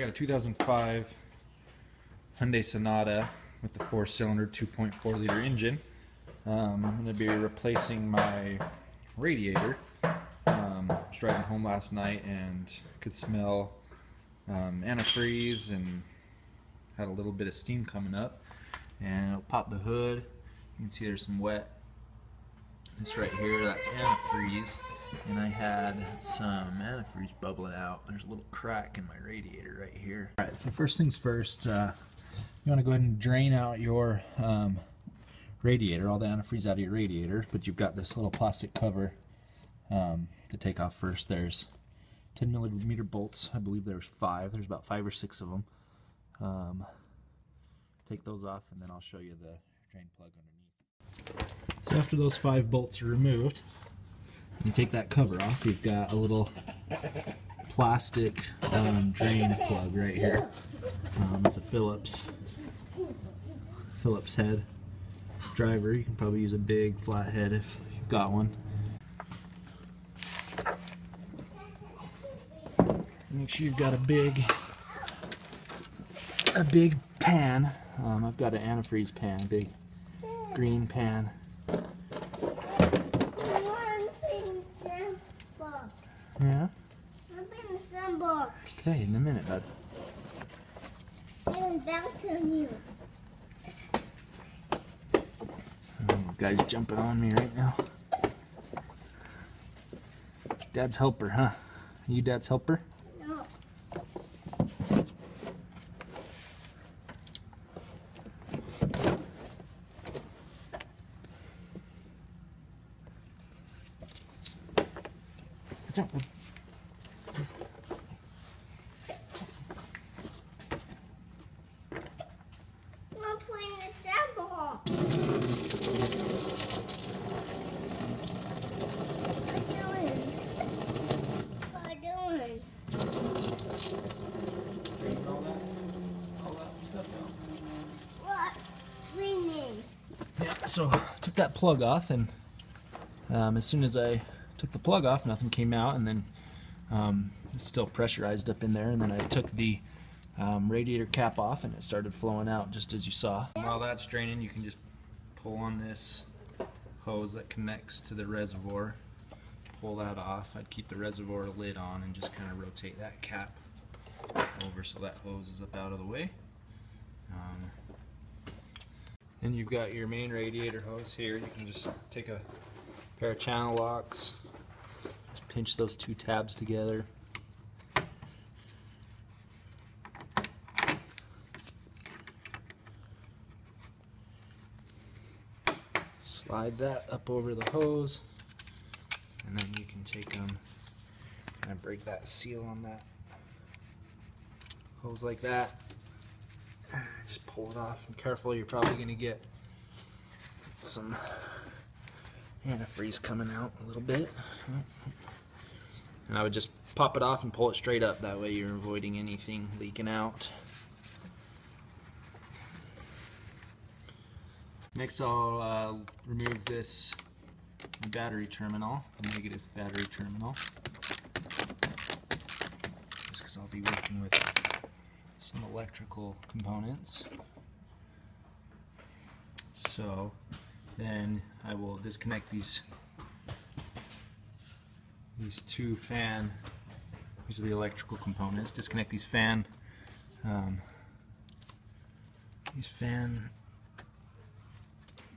I got a 2005 Hyundai Sonata with the 4-cylinder 2.4 liter engine. I'm going to be replacing my radiator. I was driving home last night and could smell antifreeze and had a little bit of steam coming up. And I'll pop the hood. You can see there's some wet. This right here, that's antifreeze. And I had some antifreeze bubbling out. There's a little crack in my radiator right here. Alright, so first things first, you want to go ahead and drain out your radiator, all the antifreeze out of your radiator, but you've got this little plastic cover to take off first. There's 10mm bolts. I believe there's 5. There's about 5 or 6 of them. Take those off and then I'll show you the drain plug underneath. So after those 5 bolts are removed, you take that cover off. You've got a little plastic drain plug right here. It's a Phillips head driver. You can probably use a big flat head if you've got one. Make sure you've got a big pan. I've got an antifreeze pan, a big green pan. Yeah? Open the sandbox. Okay, in a minute, bud. I'm about to you. Guy's jumping on me right now. Dad's helper, huh? Are you Dad's helper? No. Jump. I'm playing the sandbox. What are you doing? All that stuff out. What? Cleaning. Yeah, so took that plug off, and as soon as I took the plug off, nothing came out, and then it's still pressurized up in there, and then I took the radiator cap off and it started flowing out just as you saw. While that's draining, you can just pull on this hose that connects to the reservoir, pull that off. I'd keep the reservoir lid on and just kind of rotate that cap over so that hose is up out of the way. Then you've got your main radiator hose here. You can just take a pair of channel locks, just pinch those 2 tabs together. Slide that up over the hose, and then you can take them, kind of break that seal on that hose like that. Just pull it off, and careful, you're probably going to get some antifreeze coming out a little bit. And I would just pop it off and pull it straight up, that way you're avoiding anything leaking out. Next I'll remove this battery terminal, the negative battery terminal, just because I'll be working with some electrical components. So then I will disconnect these 2 fan, these are the electrical components, disconnect these fan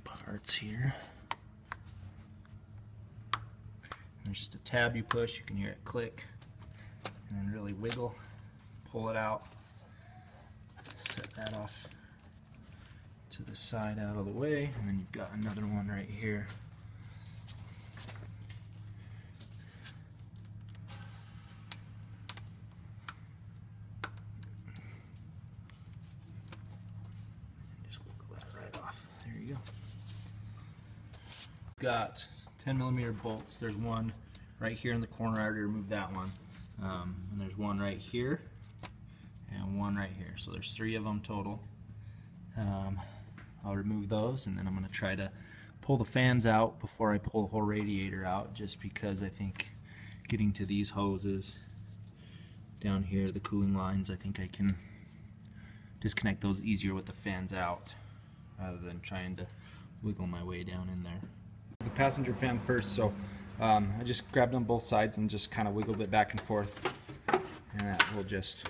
parts here. And there's just a tab you push, you can hear it click, and then really wiggle, pull it out, set that off to the side out of the way, and then you've got another one right here. Just wiggle that right off. There you go. Got 10mm bolts. There's one right here in the corner. I already removed that one. And there's one right here and one right here. So there's 3 of them total. I'll remove those, and then I'm going to try to pull the fans out before I pull the whole radiator out, just because I think getting to these hoses down here, the cooling lines, I think I can disconnect those easier with the fans out rather than trying to wiggle my way down in there. The passenger fan first, so I just grabbed on both sides and just kind of wiggled it back and forth, and that will just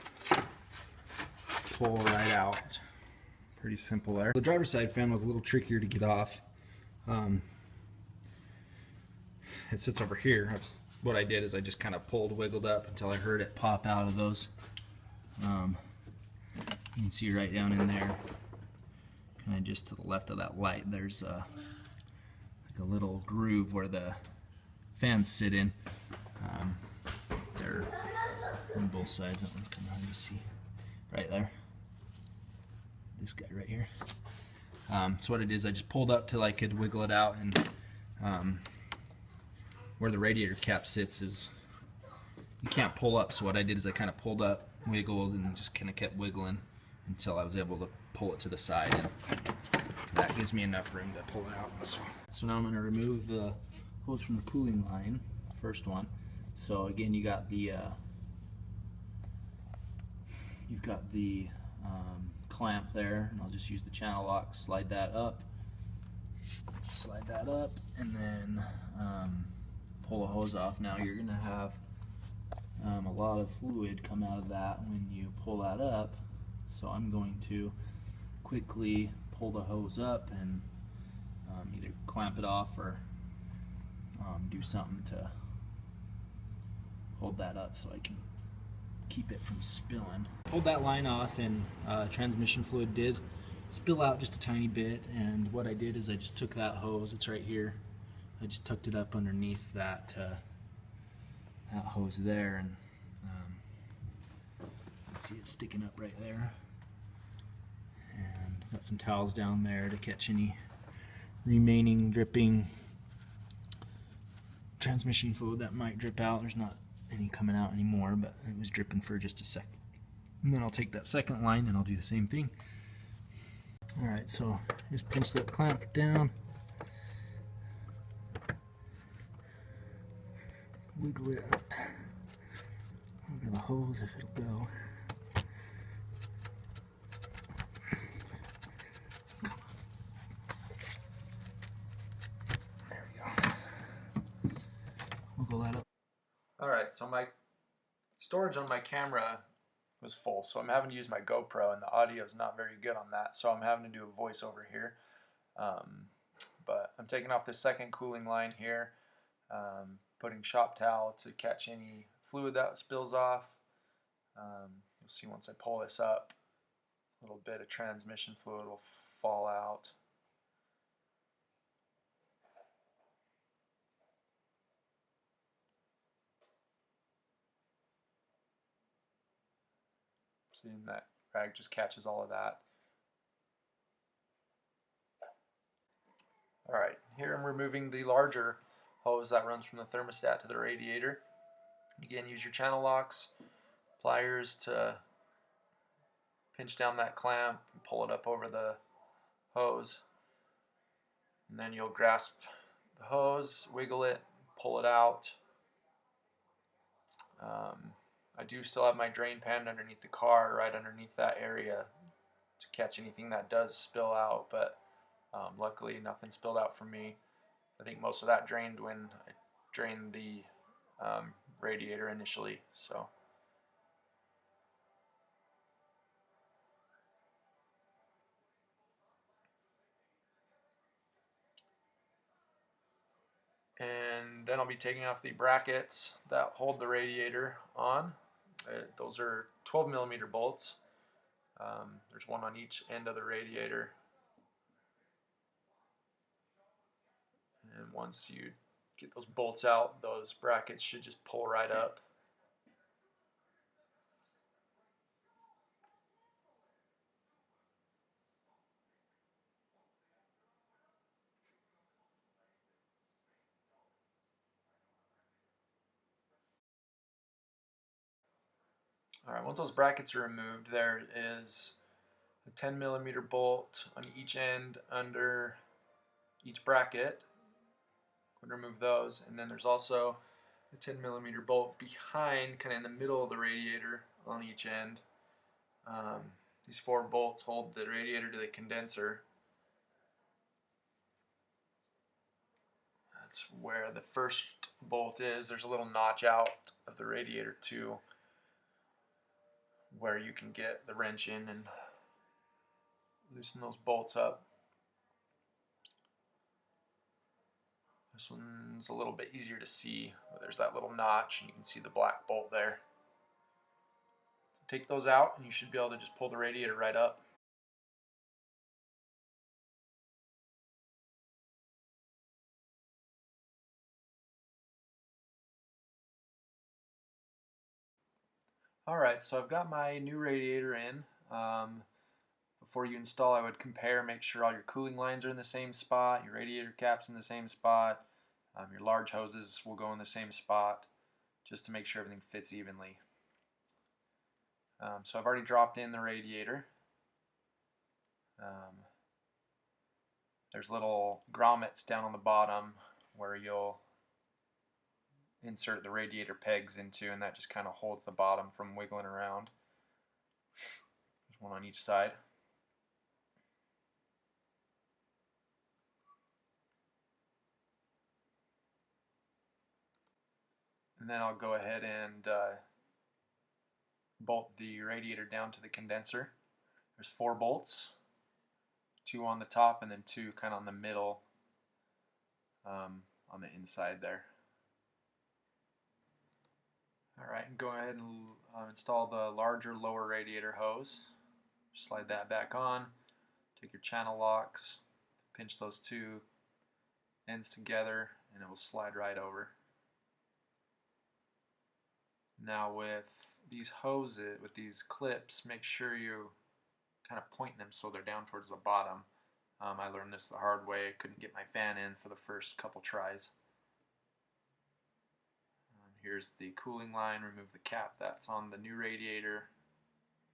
pull right out. Pretty simple there. The driver's side fan was a little trickier to get off. It sits over here. What I did is I just kind of wiggled up until I heard it pop out of those. You can see right down in there, kind of just to the left of that light, there's like a little groove where the fans sit in. They're on both sides. That one's kind of hard to see. Right there. This guy right here. So what it is, I just pulled up till I could wiggle it out, and where the radiator cap sits is you can't pull up. So what I did is I kind of pulled up, wiggled, and just kind of kept wiggling until I was able to pull it to the side, and that gives me enough room to pull it out. So now I'm going to remove the hose from the cooling line, first one. So again, you've got the clamp there, and I'll just use the channel lock, slide that up, and then pull the hose off. Now you're going to have a lot of fluid come out of that when you pull that up, so I'm going to quickly pull the hose up and either clamp it off or do something to hold that up so I can keep it from spilling. Pulled that line off, and transmission fluid did spill out just a tiny bit, and what I did is I just took that hose, it's right here, I just tucked it up underneath that hose there, and you can see it sticking up right there, and got some towels down there to catch any remaining dripping transmission fluid that might drip out. There's not any coming out anymore, but it was dripping for just a second. And then I'll take that second line and I'll do the same thing. Alright, so just pinch that clamp down, wiggle it up over the hose if it'll go. There we go. Wiggle that up. Alright, so my storage on my camera was full, so I'm having to use my GoPro, and the audio is not very good on that, so I'm having to do a voiceover here. But I'm taking off the second cooling line here, putting shop towel to catch any fluid that spills off. You'll see once I pull this up, a little bit of transmission fluid will fall out. And that rag just catches all of that. Alright, here I'm removing the larger hose that runs from the thermostat to the radiator. Again, use your channel locks, pliers to pinch down that clamp and pull it up over the hose. And then you'll grasp the hose, wiggle it, pull it out. I do still have my drain pan underneath the car, right underneath that area, to catch anything that does spill out, but luckily nothing spilled out from me. I think most of that drained when I drained the radiator initially. So and then I'll be taking off the brackets that hold the radiator on. Those are 12mm bolts. There's one on each end of the radiator. And once you get those bolts out, those brackets should just pull right up. Alright, once those brackets are removed, there is a 10mm bolt on each end under each bracket. I'm going to remove those, and then there's also a 10mm bolt behind, kind of in the middle of the radiator, on each end. These 4 bolts hold the radiator to the condenser. That's where the first bolt is. There's a little notch out of the radiator to where you can get the wrench in and loosen those bolts up. This one's a little bit easier to see. There's that little notch and you can see the black bolt there. Take those out and you should be able to just pull the radiator right up. Alright, so I've got my new radiator in. Before you install, I would compare, make sure all your cooling lines are in the same spot, your radiator cap's in the same spot, your large hoses will go in the same spot, just to make sure everything fits evenly. So I've already dropped in the radiator. There's little grommets down on the bottom where you'll insert the radiator pegs into, and that just kind of holds the bottom from wiggling around. There's one on each side. And then I'll go ahead and bolt the radiator down to the condenser. There's 4 bolts, 2 on the top and then 2 kind of on the middle on the inside there. Alright, and go ahead and install the larger lower radiator hose. Slide that back on, take your channel locks, pinch those 2 ends together and it will slide right over. Now with these hoses, with these clips, make sure you kind of point them so they're down towards the bottom. I learned this the hard way. I couldn't get my fan in for the first couple tries. Here's the cooling line. Remove the cap that's on the new radiator.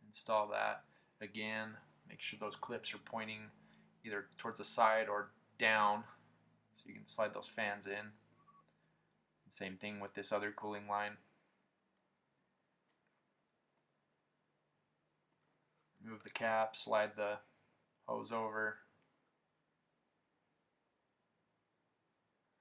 Install that. Again, make sure those clips are pointing either towards the side or down so you can slide those fans in. Same thing with this other cooling line. Remove the cap, slide the hose over,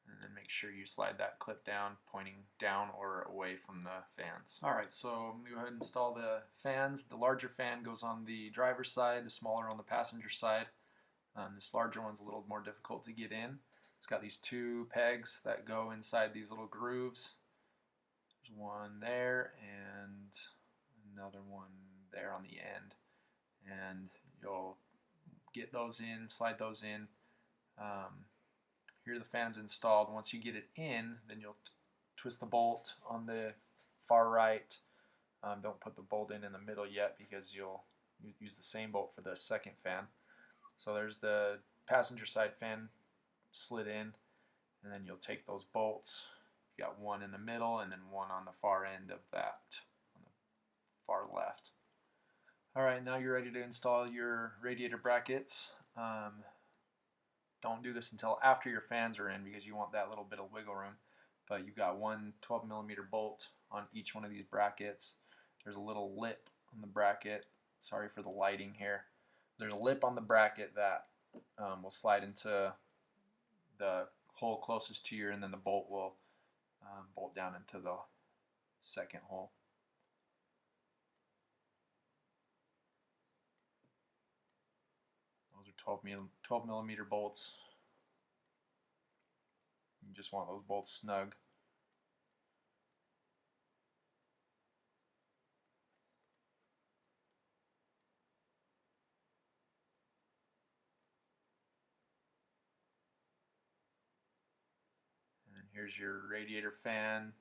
and then make sure you slide that clip down, pointing down or away from the fans. Alright, so I'm going to go ahead and install the fans. The larger fan goes on the driver's side, the smaller on the passenger side. This larger one's a little more difficult to get in. It's got these 2 pegs that go inside these little grooves. There's one there and another one there on the end. And you'll get those in, slide those in. Here the fan's installed. Once you get it in, then you'll twist the bolt on the far right. Don't put the bolt in the middle yet because you'll use the same bolt for the second fan. So there's the passenger side fan slid in, and then you'll take those bolts. You got one in the middle and then one on the far end of that, on the far left. Alright, now you're ready to install your radiator brackets. Don't do this until after your fans are in because you want that little bit of wiggle room. But you've got one 12mm bolt on each one of these brackets. There's a little lip on the bracket. Sorry for the lighting here. There's a lip on the bracket that will slide into the hole closest to you, and then the bolt will bolt down into the second hole. Those are 12mm bolts. You just want those bolts snug. And here's your radiator fan. And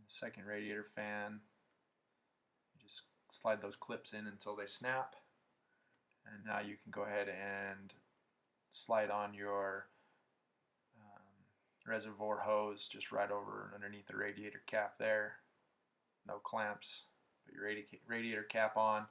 the second radiator fan. You just slide those clips in until they snap. And now you can go ahead and slide on your reservoir hose just right over underneath the radiator cap there. No clamps. Put your radiator cap on.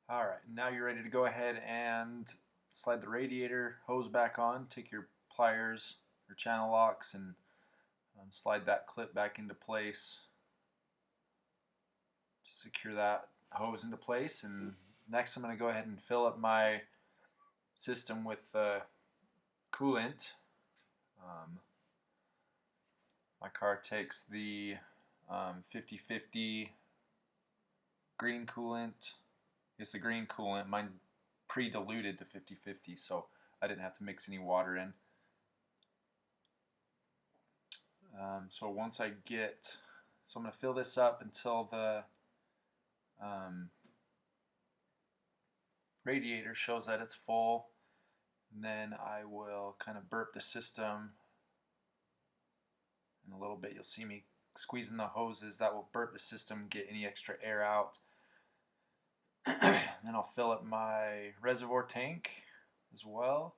Alright, now you're ready to go ahead and slide the radiator hose back on. Take your pliers, your channel locks, and Slide that clip back into place to secure that hose into place. And next I'm going to go ahead and fill up my system with coolant. My car takes the 50-50 green coolant. It's the green coolant. Mine's pre-diluted to 50-50, so I didn't have to mix any water in. So once I get, so I'm going to fill this up until the radiator shows that it's full, and then I will kind of burp the system. In a little bit you'll see me squeezing the hoses. That will burp the system, get any extra air out. Then I'll fill up my reservoir tank as well,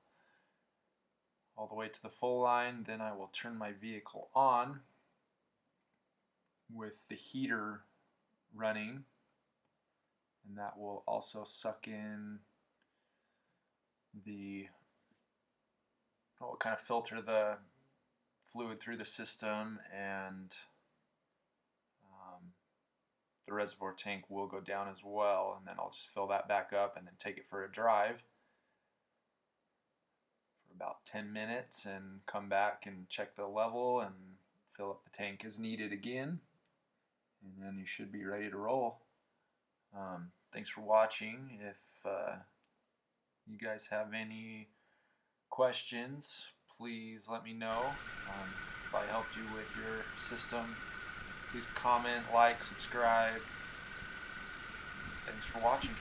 all the way to the full line. Then I will turn my vehicle on with the heater running, and that will also suck in the, will kind of filter the fluid through the system, and the reservoir tank will go down as well, and then I'll just fill that back up and then take it for a drive for about 10 minutes and come back and check the level and fill up the tank as needed again, and then you should be ready to roll. Thanks for watching. If you guys have any questions, please let me know. If I helped you with your system, please comment, like, subscribe. Thanks for watching.